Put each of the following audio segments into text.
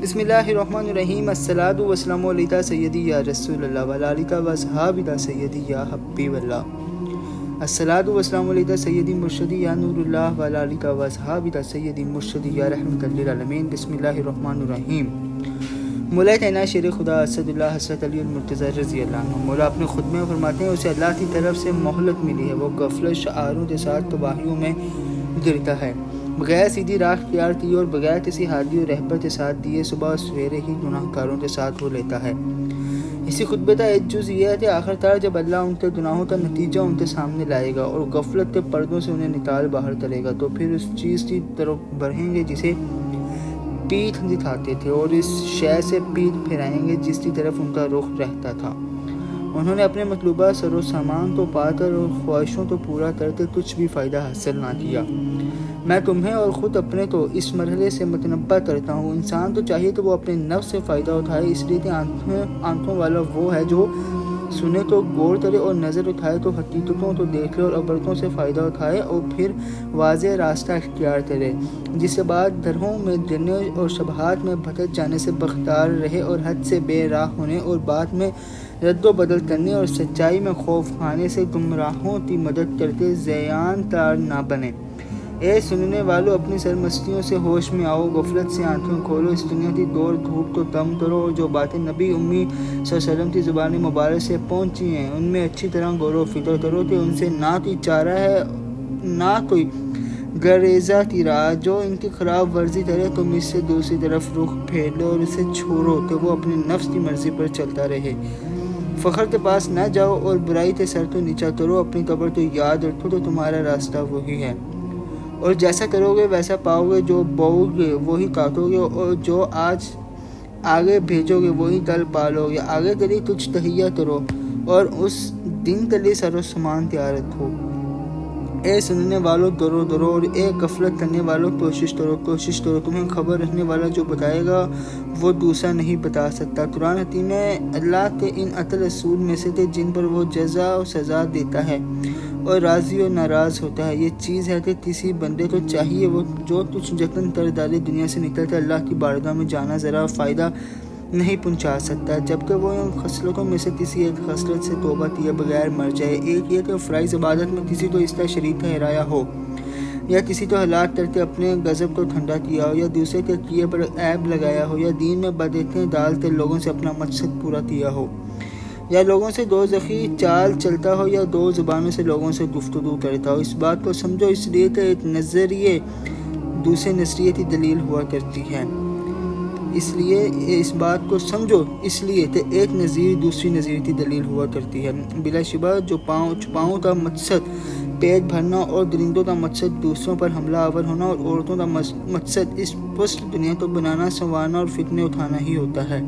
بسم اللہ الرحمن الرحیم الصلاۃ والسلام علیکہ سیدی یا رسول اللہ وعلی آلہ و اصحابہ سیدی یا حبیب اللہ الصلاۃ والسلام علیکہ سیدی مرشدی یا نور اللہ وعلی آلہ و اصحابہ سیدی مرشدی یا رحمت للعالمین۔ بسم اللہ الرحمن الرحیم۔ مولا کائنات شیر خدا اسد اللہ حضرت علی المرتضیٰ رضی اللہ عنہ مولا اپنے خطبے میں فرماتے ہیں اسے اللہ کی طرف سے مہلت ملی ہے، وہ غفلت شعاروں کے ساتھ تباہیوں میں گرتا ہے، بغیر سیدھی راہ اختیار کیے اور بغیر کسی ہادی اور رہبر کے ساتھ دیے صبح اور سویرے ہی گناہ کاروں کے ساتھ ہو لیتا ہے۔ اسی خطبے کا ایک جز یہ ہے کہ آخر کار جب اللہ ان کے گناہوں کا نتیجہ ان کے سامنے لائے گا اور غفلت کے پردوں سے انہیں نکال باہر کرے گا، تو پھر اس چیز کی طرف بڑھیں گے جسے پیٹھ دکھاتے تھے اور اس شے سے پیٹھ پھیرائیں گے جس کی طرف ان کا رخ رہتا تھا۔ انہوں نے اپنے مطلوبہ سر و سامان تو پا کر اور خواہشوں تو پورا کرتے کچھ بھی فائدہ حاصل نہ کیا۔ میں تمہیں اور خود اپنے کو اس مرحلے سے متنبہ کرتا ہوں، انسان تو چاہیے تو وہ اپنے نفس سے فائدہ اٹھائے، اس لیے کہ آنکھوں والا وہ ہے جو سنے تو غور کرے اور نظر اٹھائے تو حقیقتوں تو دیکھ لے اور عبرتوں سے فائدہ اٹھائے اور پھر واضح راستہ اختیار کرے، جس کے بعد درہوں میں گرنے اور شبہات میں بھٹک جانے سے بختار رہے اور حد سے بے راہ ہونے اور بعد میں رد و بدل کرنے اور سچائی میں خوف کھانے سے گمراہوں کی مدد کرتے زیان تار نہ بنے۔ اے سننے والو، اپنی سرمستیوں سے ہوش میں آؤ، غفلت سے آنکھیں کھولو، اس دنیا کی دوڑ دھوپ کو کم کرو اور جو باتیں نبی امی صلی اللہ علیہ وسلم کی زبان مبارک سے پہنچی ہیں ان میں اچھی طرح غور و فکر کرو کہ ان سے نہ کوئی چارہ ہے نہ کوئی گریزہ کی راہ، جو ان کی خراب ورزی کرے تم اس سے دوسری طرف رخ پھیر لو اور اسے چھوڑو کہ وہ اپنی نفس کی مرضی پر چلتا رہے۔ فخر کے پاس نہ جاؤ اور برائی کے سر تو نیچا کرو، اپنی قبر تو یاد رکھو تو تمہارا راستہ وہی ہے، اور جیسا کرو گے ویسا پاؤ گے، جو بوؤ گے وہی کاٹو گے اور جو آج آگے بھیجو گے وہی کل پالو گے۔ آگے کے لیے کچھ تہیہ کرو اور اس دن کے لیے سر و سامان تیار رکھو۔ اے سننے والوں، درو اور اے غفلت کرنے والوں، کوشش کرو، تمہیں خبر رکھنے والا جو بتائے گا وہ دوسرا نہیں بتا سکتا۔ قرآن حکیم میں اللہ کے ان عطل رسول میں سے تھے جن پر وہ جزا و سزا دیتا ہے اور راضی و ناراض ہوتا ہے۔ یہ چیز ہے کہ کسی بندے کو چاہیے وہ جو کچھ جتن کر ڈالے دنیا سے نکل کر اللہ کی بارگاہ میں جانا ذرا فائدہ نہیں پہنچا سکتا، جبکہ وہ ان خصلتوں میں سے کسی ایک خصلت سے توبہ کیے بغیر مر جائے۔ ایک یہ کہ فرائض عبادت میں کسی تو اس کا شریک ٹھہرایا ہو، یا کسی تو ہلاک کر کے اپنے غضب کو ٹھنڈا کیا ہو، یا دوسرے کے کیے پر عیب لگایا ہو، یا دین میں بدعتیں ڈال کر لوگوں سے اپنا مقصد پورا کیا ہو، یا لوگوں سے دوزخی چال چلتا ہو، یا دو زبانوں سے لوگوں سے گفتگو کرتا ہو۔ اس بات کو سمجھو اس لیے کہ ایک نظریے دوسرے نظریے کی دلیل ہوا کرتی ہے، اس بات کو سمجھو اس لیے کہ ایک نظیر دوسری نظیر کی دلیل ہوا کرتی ہے۔ بلا شبہ جو چھپاؤں کا مقصد پیٹ بھرنا اور درندوں کا مقصد دوسروں پر حملہ آور ہونا اور عورتوں کا مقصد اس پست دنیا کو بنانا سنوارنا اور فتنے اٹھانا ہی ہوتا ہے۔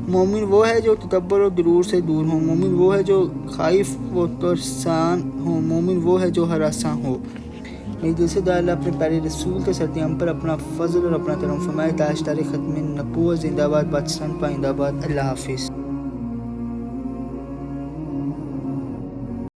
مومن وہ ہے جو تکبر اور غرور سے دور ہو، مومن وہ ہے جو خائف و ترسان ہو، مومن وہ ہے جو ہراساں ہو۔ میری دل سے دعا اللہ اپنے پیارے رسول کے سر ہم پر اپنا فضل اور اپنا کرم فرمائے۔ تاجدار ختم نبوت زندہ باد، پاکستان پائندہ باد۔ اللہ حافظ۔